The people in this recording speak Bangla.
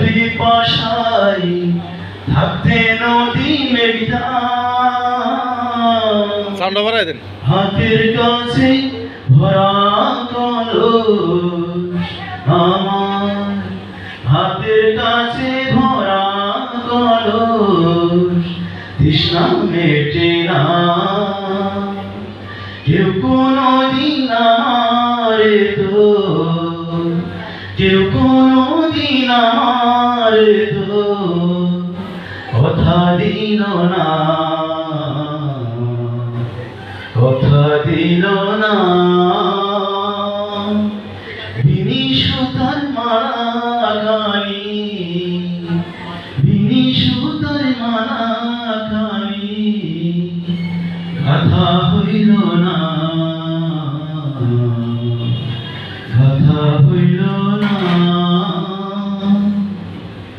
পিপাসায় থাকতে নদী মেঘনা হাতের কাছে ভরা কলস আমার হাতের কাছে ভরা কলস তৃষ্ণা মেটে না কেউ কোনদিন আমারে তো কেউ কোনদিন আমারে তো কথা দিল না।